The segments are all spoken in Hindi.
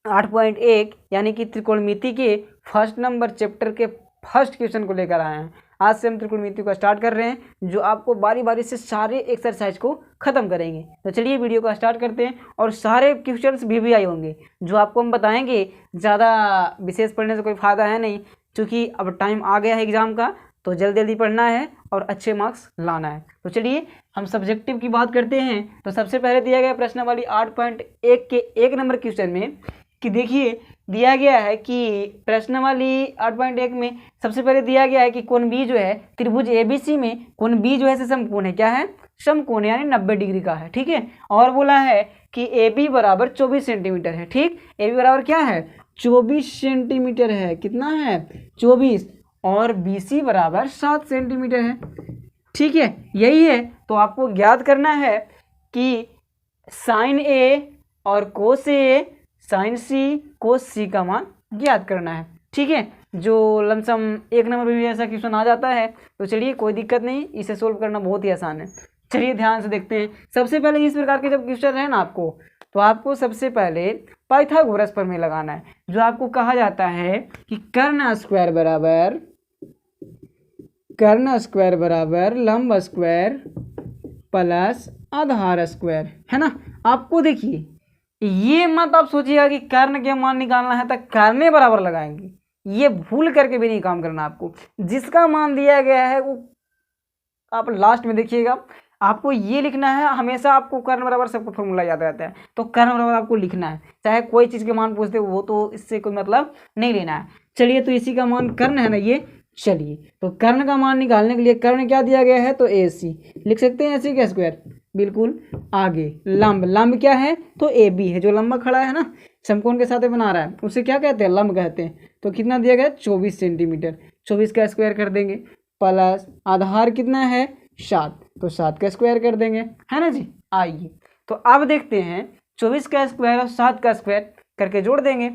8.1 यानी कि त्रिकोणमिति के फर्स्ट नंबर चैप्टर के फर्स्ट क्वेश्चन को लेकर आए हैं। आज से हम त्रिकोणमिति को स्टार्ट कर रहे हैं, जो आपको बारी बारी से सारे एक्सरसाइज को खत्म करेंगे। तो चलिए वीडियो को स्टार्ट करते हैं। और सारे क्वेश्चंस VVI होंगे जो आपको हम बताएंगे। ज़्यादा विशेष पढ़ने से कोई फ़ायदा है नहीं, क्योंकि अब टाइम आ गया है एग्ज़ाम का, तो जल्दी जल्दी पढ़ना है और अच्छे मार्क्स लाना है। तो चलिए हम सब्जेक्टिव की बात करते हैं। तो सबसे पहले दिया गया प्रश्नावली 8.1 के 1 नंबर क्वेश्चन में कि देखिए दिया गया है कि प्रश्नावली 8.1 में सबसे पहले दिया गया है कि कोण बी जो है त्रिभुज ABC में कोण बी जो है समकोण है। क्या है? समकोण, यानी 90 डिग्री का है। ठीक है। और बोला है कि AB बराबर 24 सेंटीमीटर है। ठीक, AB बराबर क्या है? 24 सेंटीमीटर है। कितना है? 24। और BC बराबर 7 सेंटीमीटर है। ठीक है, यही है। तो आपको ज्ञात करना है कि साइन A और cos A, sine C, cos C का मान ज्ञात करना है। ठीक है, जो लमसम 1 नंबर में भी ऐसा क्वेश्चन आ जाता है। तो चलिए कोई दिक्कत नहीं, इसे सोल्व करना बहुत ही आसान है। चलिए ध्यान से देखते हैं। सबसे पहले इस प्रकार के जब क्वेश्चन है ना आपको, तो आपको सबसे पहले पाइथागोरस प्रमेय लगाना है, जो आपको कहा जाता है कि कर्ण स्क्वायर बराबर लंब स्क्वायर प्लस आधार स्क्वायर, है ना। आपको देखिए ये मत आप सोचिएगा कि कर्ण के मान निकालना है तो कर्ण बराबर लगाएंगे, ये भूल करके भी नहीं काम करना। आपको जिसका मान दिया गया है वो आप लास्ट में देखिएगा, आपको ये लिखना है। हमेशा आपको कर्ण बराबर सबको फॉर्मूला याद रहता है, तो कर्ण बराबर आपको लिखना है। चाहे कोई चीज़ के मान पूछते वो तो इससे कोई मतलब नहीं लेना है। चलिए, तो इसी का मान कर्ण है ना ये। चलिए, तो कर्ण का मान निकालने के लिए कर्ण क्या दिया गया है? तो AC लिख सकते हैं। AC का स्क्वायर बिल्कुल। आगे लंब क्या है? तो AB है, जो लंबा खड़ा है ना, समकोण के साथ बना रहा है, उसे क्या कहते हैं? लंब कहते हैं। तो कितना दिया गया? 24 सेंटीमीटर। 24 का स्क्वायर कर देंगे, प्लस आधार कितना है? 7, तो 7 का स्क्वायर कर देंगे, है ना जी। आइए तो अब देखते हैं 24 का स्क्वायर और 7 का स्क्वायर करके जोड़ देंगे।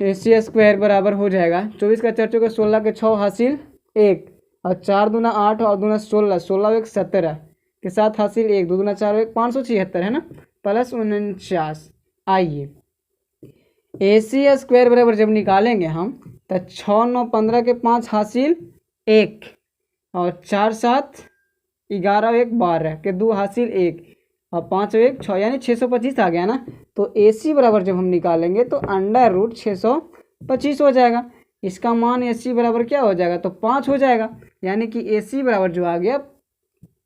AC स्क्वायर बराबर हो जाएगा 24 का 4 चौके 16 के 6 हासिल 1, और 4 दूना 8 और दूना 16, 16 1 17 के साथ हासिल 1, 2 दूना 4 1 576, है ना, प्लस 49। आइए AC स्क्वायर बराबर जब निकालेंगे हम तो 6 9 15 के 5 हासिल 1, और 4 7 11 1 12 के 2 हासिल 1, और 5 1 6, यानी 625 आ गया ना। तो AC बराबर जब हम निकालेंगे तो अंडर रूट 625 हो जाएगा। इसका मान AC बराबर क्या हो जाएगा? तो 5 हो जाएगा। यानी कि AC बराबर जो आ गया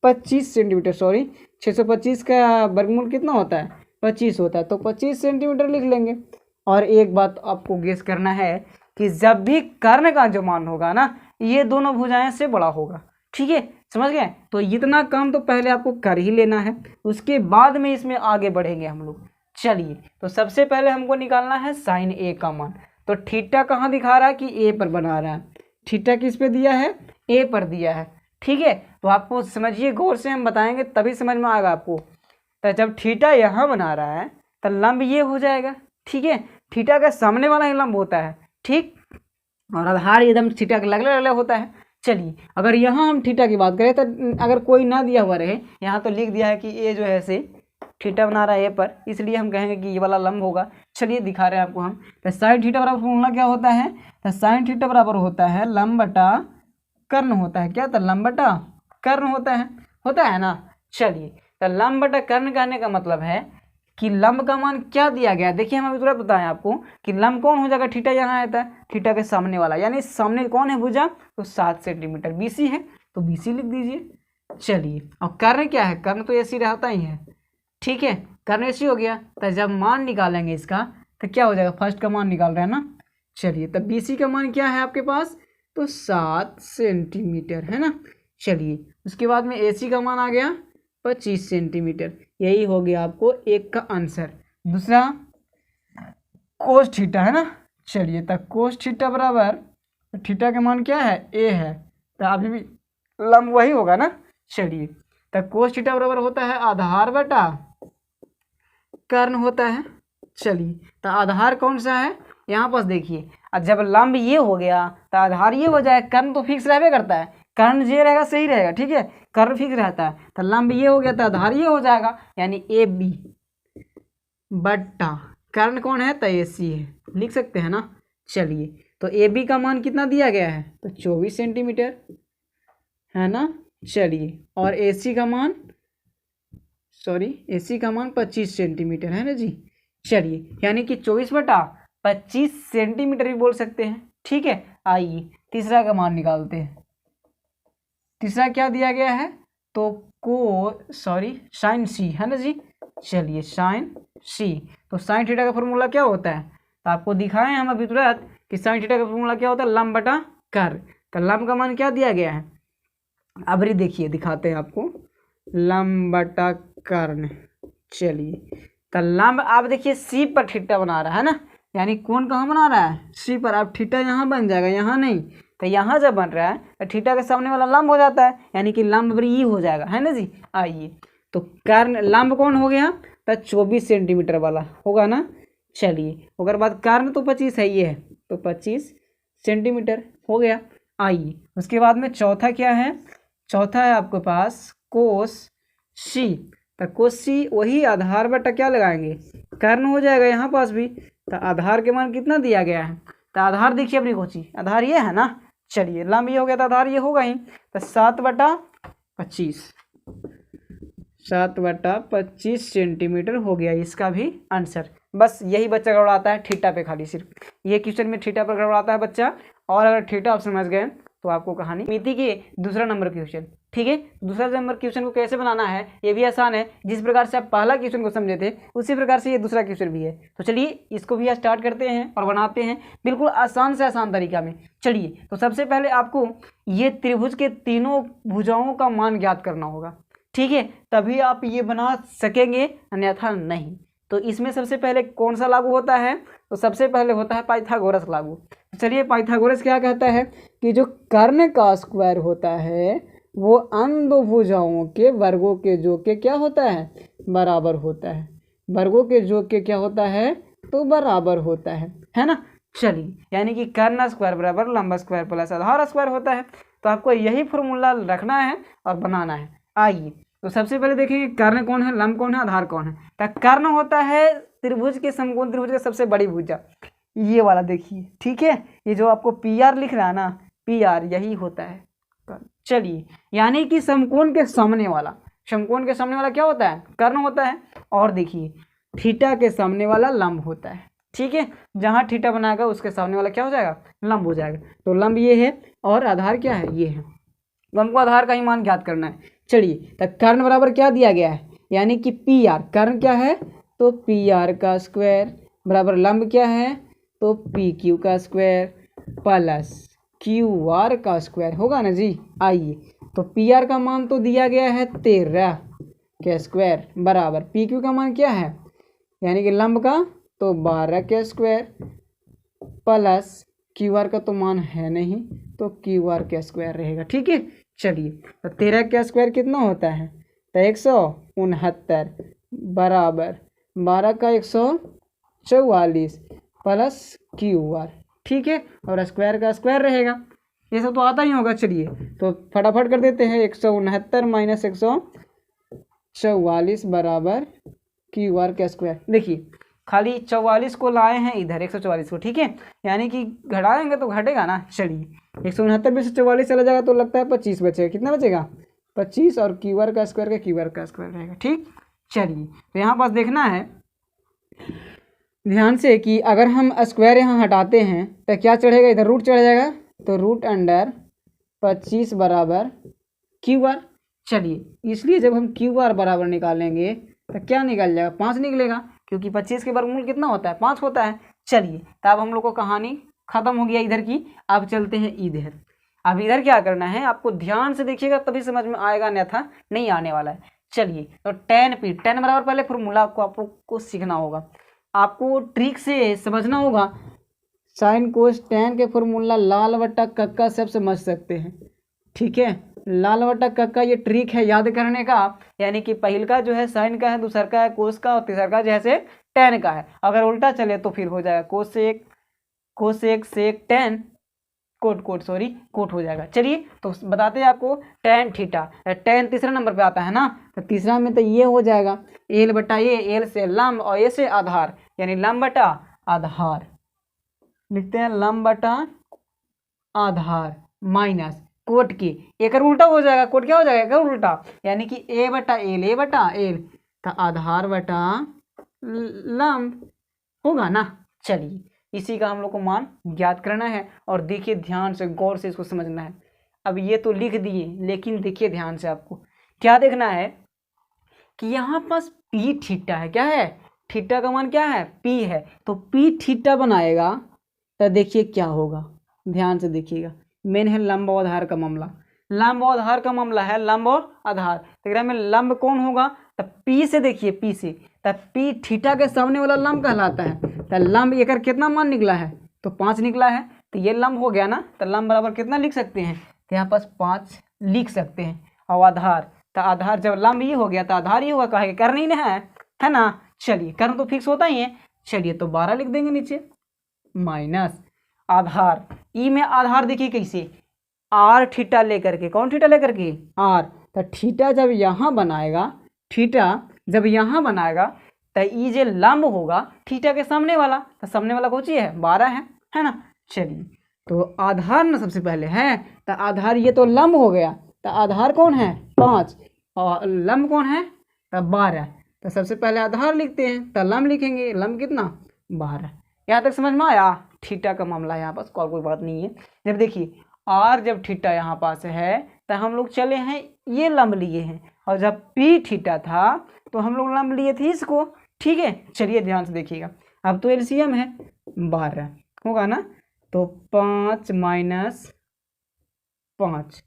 25 सेंटीमीटर। सॉरी, 625 का वर्गमूल कितना होता है? 25 होता है। तो 25 सेंटीमीटर लिख लेंगे। और एक बात आपको गेस करना है कि जब भी कर्ण का जो मान होगा ना, ये दोनों भुजाएं से बड़ा होगा। ठीक है, समझ गए। तो इतना काम तो पहले आपको कर ही लेना है, उसके बाद में इसमें आगे बढ़ेंगे हम लोग। चलिए, तो सबसे पहले हमको निकालना है साइन A का मान। तो थीटा कहाँ दिखा रहा है? कि A पर बना रहा है। थीटा किस पे दिया है? A पर दिया है। ठीक है, तो आपको समझिए, गौर से हम बताएंगे तभी समझ में आएगा आपको। तो जब थीटा यहाँ बना रहा है तो लंब ये हो जाएगा। ठीक है, थीटा का सामने वाला ही लंब होता है। ठीक, और आधार एकदम थीटा के अलग अलग होता है। चलिए, अगर यहाँ हम थीटा की बात करें तो अगर कोई ना दिया हुआ रहे, यहाँ तो लिख दिया है कि A जो है से थीटा बना रहा है A पर, इसलिए हम कहेंगे कि ये वाला लंब होगा। चलिए दिखा रहे हैं आपको हम। तो साइन थीटा बराबर फॉर्मूला क्या होता है? तो साइन थीटा बराबर होता है लंब बटा कर्ण होता है। क्या? तो लंब बटा कर्ण होता है ना। चलिए, तो लंब बटा कर्ण कहने का मतलब है कि लंब का मान क्या दिया गया। देखिए, हम अभी तुरंत बताएं आपको कि लंब कौन हो जाएगा? थीटा यहाँ आता है, थीटा के सामने वाला, यानी सामने कौन है भुजा? तो 7 सेंटीमीटर। BC है, तो BC लिख दीजिए। चलिए, और कर्ण क्या है? कर्ण तो AC रहता ही है। ठीक है, कर्ण AC हो गया। तो जब मान निकालेंगे इसका तो क्या हो जाएगा? फर्स्ट का मान निकाल रहे हैं ना। चलिए, तो BC का मान क्या है आपके पास? तो 7 सेंटीमीटर, है ना। चलिए, उसके बाद में AC का मान आ गया 25 सेंटीमीटर। यही हो गया आपको एक का आंसर। दूसरा कोस थीटा, है ना। चलिए, तो कोस थीटा बराबर, थीटा का मान क्या है? A है, तो अभी भी लंब वही होगा ना। चलिए, तो कोस थीटा बराबर होता है आधार बटा कर्ण होता है। चलिए, तो आधार कौन सा है? यहाँ पास देखिए, जब लंब ये हो गया तो आधार ये हो जाए। कर्ण तो फिक्स रहबे करता है, कर्ण ये रहेगा सही रहेगा। ठीक है, कर्ण फिक्स रहता है। तो लंब ये हो गया तो आधार ये हो जाएगा, यानी AB बट्टा कर्ण कौन है, तो AC है, लिख सकते हैं ना। चलिए, तो AB का मान कितना दिया गया है, तो 24 सेंटीमीटर है ना। चलिए, और AC का मान 25 सेंटीमीटर है ना जी। चलिए, यानी कि 24/25 सेंटीमीटर भी बोल सकते हैं। ठीक है, आइए तीसरा का मान निकालते हैं। तीसरा क्या दिया गया है, तो साइन C है ना जी। चलिए, साइन C, तो साइन थीटा का फॉर्मूला क्या होता है, तो आपको दिखाएं हम अभी तुरंत कि साइन थीटा का फॉर्मूला क्या होता है, लंब बटा कर्ण। तो लंब का मान क्या दिया गया है, अब देखिए दिखाते हैं आपको, लंब बटा कर्ण। चलिए, तो लंब आप देखिए C पर थीटा बना रहा है ना, यानी कोण कहाँ बना रहा है, C पर। अब थीटा यहाँ बन जाएगा, यहाँ नहीं, तो यहाँ जब बन रहा है तो थीटा के सामने वाला लंब हो जाता है, यानी कि लंब बराबर ई हो जाएगा, है ना जी। आइए, तो कर्ण लंब कौन हो गया, तो 24 सेंटीमीटर वाला होगा ना। चलिए, उसके बाद कर्ण तो 25 है, ये है, तो 25 सेंटीमीटर हो गया। आइए, उसके बाद में चौथा क्या है, चौथा है आपके पास कोस C। तो कोस C वही आधार बटा क्या लगाएंगे, कर्ण हो जाएगा यहाँ पास भी। तो आधार के मान कितना दिया गया है, तो आधार देखिए अपनी कोची, आधार ये है ना। चलिए, लंब ये हो गया तो आधार ये होगा ही, तो 7/25, 7/25 सेंटीमीटर हो गया इसका भी आंसर। बस यही बच्चा गड़बड़ाता है थीटा पे, खाली सिर्फ ये क्वेश्चन में थीटा पर गड़बड़ाता है बच्चा। और अगर थीटा आप समझ गए तो आपको कहानी मिति के दूसरा नंबर क्वेश्चन। ठीक है, दूसरा नंबर क्वेश्चन को कैसे बनाना है ये भी आसान है। जिस प्रकार से आप पहला क्वेश्चन को समझे थे उसी प्रकार से ये दूसरा क्वेश्चन भी है। तो चलिए इसको भी स्टार्ट करते हैं और बनाते हैं बिल्कुल आसान से आसान तरीका में। चलिए, तो सबसे पहले आपको ये त्रिभुज के तीनों भुजाओं का मान ज्ञात करना होगा। ठीक है, तभी आप ये बना सकेंगे, अन्यथा नहीं। तो इसमें सबसे पहले कौन सा लागू होता है, तो सबसे पहले होता है पाइथागोरस लागू। चलिए, पाइथागोरस क्या कहता है कि जो कर्ण का स्क्वायर होता है वो अन्य दो भुजाओं के वर्गों के योग के क्या होता है, बराबर होता है। वर्गों के योग के क्या होता है, तो बराबर होता है ना। चलिए, यानी कि कर्ण स्क्वायर बराबर लंब स्क्वायर प्लस आधार स्क्वायर होता है। तो आपको यही फॉर्मूला रखना है और बनाना है। आइए, तो सबसे पहले देखेंगे कर्ण कौन है, लंब कौन है, आधार कौन है। तो कर्ण होता है त्रिभुज के समकोण त्रिभुज का सबसे बड़ी भुजा, ये वाला देखिए। ठीक है, ये जो आपको PR लिख रहा है ना, PR यही होता है। चलिए, यानी कि समकोण के सामने वाला, समकोण के सामने वाला क्या होता है, कर्ण होता है। और देखिए, थीटा के सामने वाला लंब होता है। ठीक है, जहाँ थीटा बनाएगा उसके सामने वाला क्या हो जाएगा, लंब हो जाएगा। तो लंब ये है और आधार क्या है, ये है। तो हमको आधार का ही मान ज्ञात करना है। चलिए, तो कर्ण बराबर क्या दिया गया है, यानी कि PR, कर्ण क्या है, तो PR का स्क्वायर बराबर लंब क्या है, तो PQ का स्क्वायर प्लस QR का स्क्वायर होगा ना जी। आइए, तो PR का मान तो दिया गया है 13 के स्क्वायर बराबर PQ का मान क्या है, यानी कि लंब का, तो 12 के स्क्वायर प्लस QR का तो मान है नहीं, तो QR के स्क्वायर रहेगा। ठीक है, चलिए, तो 13 का स्क्वायर कितना होता है, तो 169 बराबर 12 का 144 प्लस QR। ठीक है, और स्क्वायर का स्क्वायर रहेगा, ये सब तो आता ही होगा। चलिए, तो फटाफट कर देते हैं, 169 माइनस 144 बराबर QR का स्क्वायर। देखिए, खाली 44 को लाए हैं इधर, 144 को। ठीक है, यानी कि घटाएंगे तो घटेगा ना। चलिए, 169 में से 44 चला जाएगा तो लगता है 25 बचेगा। कितना बचेगा, 25, और QR का स्क्वायर रहेगा। ठीक, चलिए, तो यहाँ पास देखना है ध्यान से कि अगर हम स्क्वायर यहाँ हटाते हैं तो क्या चढ़ेगा, इधर रूट चढ़ जाएगा, तो रूट अंडर 25 बराबर QR। चलिए, इसलिए जब हम QR बराबर निकालेंगे तो क्या निकल जाएगा, 5 निकलेगा, क्योंकि 25 के वर्गमूल कितना होता है, 5 होता है। चलिए, तो अब हम लोग को कहानी खत्म हो गया इधर की। अब चलते हैं इधर। अब इधर क्या करना है, आपको ध्यान से देखिएगा तभी समझ में आएगा, अन्यथा नहीं आने वाला है। चलिए, तो tan P, tan बराबर पहले फॉर्मूला आपको सीखना होगा, आपको ट्रिक से समझना होगा। साइन कोस tan के फॉर्मूला लाल बट्टा कक्का सब समझ सकते हैं। ठीक है, लाल बट्टा कक्का ये ट्रिक है याद करने का, यानी कि पहल का जो है साइन का है, दूसर का है कोस का, और तीसर का जैसे tan का है। अगर उल्टा चले तो फिर हो जाएगा कोस से एक tan, कोट हो जाएगा। चलिए तो बताते हैं आपको tan थीटा, tan तीसरा नंबर पे आता है ना, तो तीसरा में तो ये हो जाएगा एल बटा ए, एल से लंब और ए से आधार, यानी लंब बटा आधार, लिखते हैं लंब बटा आधार माइनस कोट की एक उल्टा हो जाएगा, कोट क्या हो जाएगा एक उल्टा, यानी कि ए बटा एल तो आधार बटा लंब होगा ना। चलिए इसी का हम लोग को मान ज्ञात करना है, और देखिए ध्यान से गौर से इसको समझना है। अब ये तो लिख दिए, लेकिन देखिए ध्यान से आपको क्या देखना है कि यहाँ पास पी थीटा है, क्या है, थीटा का मान क्या है, पी है, तो पी थीटा बनाएगा तो देखिए क्या होगा, ध्यान से देखिएगा। मेन है लंब और आधार का मामला, लंब और आधार का मामला है, लंब और आधार, तो में लंब कौन होगा, तब पी से देखिए, पी से तब पी थीटा के सामने वाला लंब कहलाता है। तो लंब एक कितना मान निकला है, तो 5 निकला है, तो ये लंब हो गया ना, तो लंब बराबर कितना लिख सकते हैं, तो यहाँ पास 5 लिख सकते हैं। और आधार, तो आधार जब लंब ये हो गया तो आधार ये होगा, कहे कर्ण ही है ना। चलिए कर्ण तो फिक्स होता ही है, चलिए तो 12 लिख देंगे नीचे, माइनस आधार, ई में आधार देखिए कैसे, आर थीटा लेकर के, कौन थीटा लेकर के, आर, तो थीटा जब यहाँ बनाएगा, थीटा जब यहाँ बनाएगा तो ई जो लंब होगा थीटा के सामने वाला, तो सामने वाला कौन सी है, 12 है ना। चलिए तो आधार ना सबसे पहले है, तो आधार ये तो लंब हो गया, तो आधार कौन है 5 और लंब कौन है, तो 12, तो सबसे पहले आधार लिखते हैं, तो लंब लिखेंगे, लंब कितना 12। यहाँ तक समझ में आया, थीटा का मामला है यहाँ पास, कोई बात नहीं है। जब देखिए आर जब थीटा यहाँ पास है तो हम लोग चले हैं ये लंब लिए हैं, और जब पी थीटा था तो हम लोग लंब लिए थे इसको, ठीक है। चलिए ध्यान से देखिएगा, अब तो एलसीएम है 12 होगा ना, तो 5 माइनस 5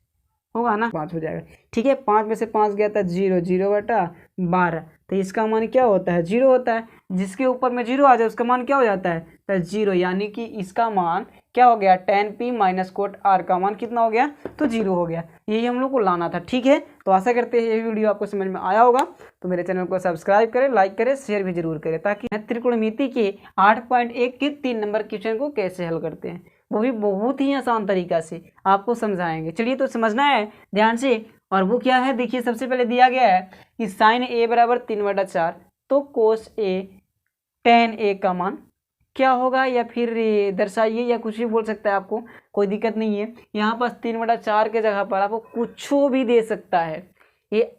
होगा ना, 5 हो जाएगा, ठीक है। 5 में से 5 गया था 0, 0 बटा 12, तो इसका मान क्या होता है, 0 होता है, जिसके ऊपर में 0 आ जाए उसका मान क्या हो जाता है, तो 0, यानी कि इसका मान क्या हो गया, tan p minus cot r का मान कितना हो गया, तो 0 हो गया। यही हम लोग को लाना था, ठीक है। तो आशा करते हैं ये वीडियो आपको समझ में आया होगा, तो मेरे चैनल को सब्सक्राइब करें, लाइक करें, शेयर भी जरूर करें, ताकि त्रिकोणमिति के 8.1 के 3 नंबर क्वेश्चन को कैसे हल करते हैं वो भी बहुत ही आसान तरीका से आपको समझाएंगे। चलिए तो समझना है ध्यान से, और वो क्या है देखिए, सबसे पहले दिया गया है कि साइन ए बराबर 3/4, तो कोस ए tan ए का मान क्या होगा, या फिर दर्शाइए, या कुछ भी बोल सकता है, आपको कोई दिक्कत नहीं है। यहाँ पास 3/4 के जगह पर आपको कुछ भी दे सकता है, ये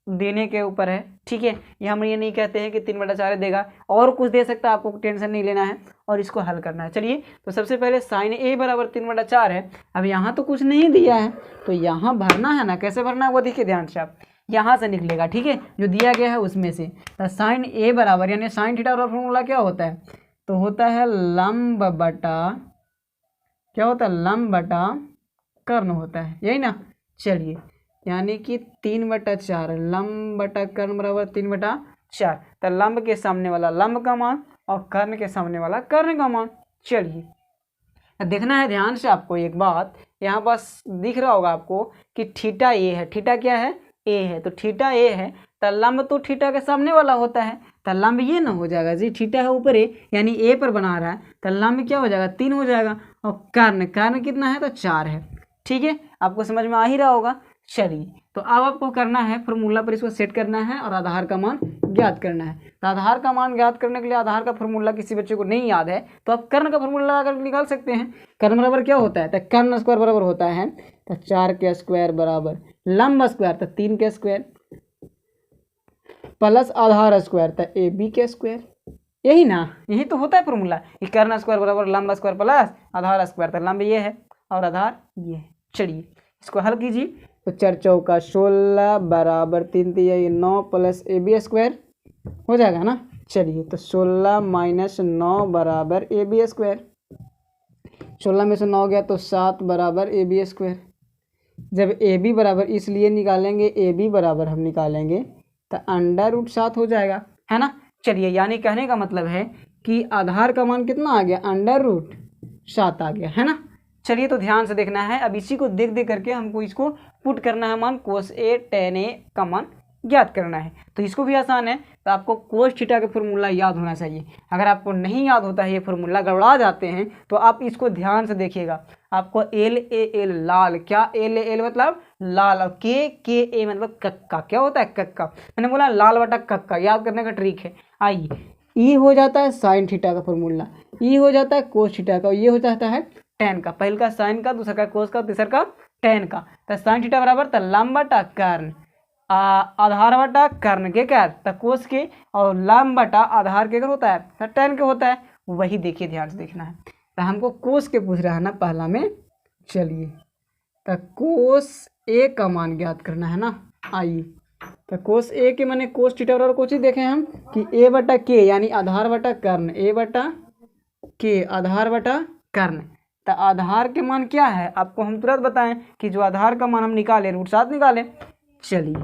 देने के ऊपर है, ठीक है। ये हम ये नहीं कहते हैं कि 3/4 देगा, और कुछ दे सकता है, आपको टेंशन नहीं लेना है और इसको हल करना है। चलिए तो सबसे पहले साइन ए बराबर 3/4 है, अब यहाँ तो कुछ नहीं दिया है, तो यहाँ भरना है ना, कैसे भरना है वो देखिए ध्यान से, आप यहाँ से निकलेगा, ठीक है, जो दिया गया है उसमें से। तो साइन ए बराबर, यानी साइन थीटा का फॉर्मूला क्या होता है, तो होता है लंब बटा, क्या होता है, लंब बटा कर्ण होता है, यही ना। चलिए यानी कि 3/4, लंब बटा कर्ण बराबर 3/4, तो लंब के सामने वाला लंब का मान और कर्ण के सामने वाला कर्ण का मान। चलिए देखना है ध्यान से आपको एक बात, यहाँ पास दिख रहा होगा आपको कि थीटा ए है, थीटा क्या है, ए है, तो थीटा ए है, तो लंब तो थीटा के सामने वाला होता है, तो लंब ये ना हो जाएगा जी, थीटा है ऊपर ए, यानी ए पर बना रहा है, तो लंब क्या हो जाएगा 3 हो जाएगा, और कर्ण, कर्ण कितना है, तो 4 है, ठीक है। आपको समझ में आ ही रहा होगा। चलिए तो अब आपको करना है फॉर्मूला पर इसको सेट करना है और आधार का मान ज्ञात करना है। तो आधार का मान ज्ञात करने के लिए आधार का फॉर्मूला किसी बच्चे को नहीं याद है तो आप कर्ण का फॉर्मूला लगाकर निकाल सकते हैं। कर्ण बराबर क्या होता है, तो कर्ण स्क्वायर बराबर होता है तो 4 के स्क्वायर बराबर लंब स्क्वायर तो 3 के स्क्वायर प्लस आधार स्क्वायर तो ए बी के स्क्वायर, यही ना, यही तो होता है फॉर्मूला। कर्ण स्क्वायर बराबर लंब स्क्वायर प्लस आधार स्क्वायर, तो लंब ये है और आधार ये है। चलिए इसको हल कीजिए, तो 4 चौका 16 बराबर 3 तिया 9 प्लस ए बी स्क्वायर हो जाएगा ना। चलिए तो 16 माइनस 9 बराबर ए बी स्क्वायर, 16 में से 9 गया तो 7 बराबर ए बी स्क्वायर। जब ए बी बराबर इसलिए निकालेंगे, ए बी बराबर हम निकालेंगे तो √7 हो जाएगा, है ना। चलिए यानी कहने का मतलब है कि आधार का मान कितना आ गया, √7 आ गया, है ना। चलिए तो ध्यान से देखना है, अब इसी को देख देख करके हमको इसको पुट करना है मान, कोस ए tan ए का मान ज्ञात करना है। तो इसको भी आसान है, तो आपको कोस थीटा का फॉर्मूला याद होना चाहिए। अगर आपको नहीं याद होता है, ये फॉर्मूला गड़बड़ा जाते हैं, तो आप इसको ध्यान से देखिएगा। आपको LAL लाल, क्या LAL मतलब लाल, और KA मतलब कक्का, क्या होता है कक्का, मैंने बोला लाल बटा कक्का, याद करने का ट्रिक है। आइए, ई हो जाता है साइन थीटा का फॉर्मूला, ई हो जाता है कोस थीटा का, ये हो जाता है टेन का, पहले का साइन का, दूसरा का कोस का, तीसरा का टेन का। तो साइन थीटा बराबर था लंब बटा कर्ण, आधार बटा कर्ण के क्या तो कोस के, और लंब बटा आधार के होता है तो टेन के होता है, वही देखिए ध्यान से देखना है। तो हमको कोस के पूछ रहा है ना पहला में, चलिए तो कोस ए का मान ज्ञात करना है ना। आइए, तो कोस ए के माने कोस थीटा बराबर कुछ ही देखें हम कि ए बटा के यानी आधार बटा कर्ण, ए बटा के आधार बटा कर्ण। तो आधार के मान क्या है आपको हम तुरंत बताएं कि जो आधार का मान हम निकाले √7 निकालें। चलिए,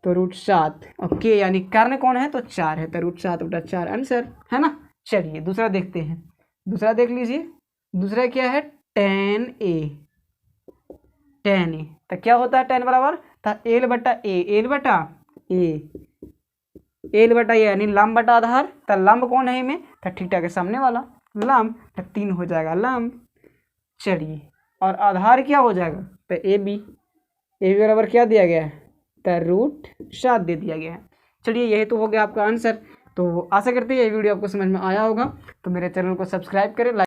तो √7 और के यानी कर्ण कौन है तो 4 है, तो √7 बटा 4 आंसर है ना। चलिए दूसरा देखते हैं, दूसरा देख लीजिए, दूसरा क्या है tan A, tan A तो क्या होता है tan बराबर था L बटा A, L बटा A, L बटा A यानी लंब बटा आधार, तो लंब कौन है में तो थीटा के सामने वाला लंब, तो 3 हो जाएगा लंब। चलिए, और आधार क्या हो जाएगा तो AB, AB बराबर क्या दिया गया है तो √7 दे दिया गया है। चलिए यही तो हो गया आपका आंसर। तो आशा करते हैं ये वीडियो आपको समझ में आया होगा, तो मेरे चैनल को सब्सक्राइब करें, लाइक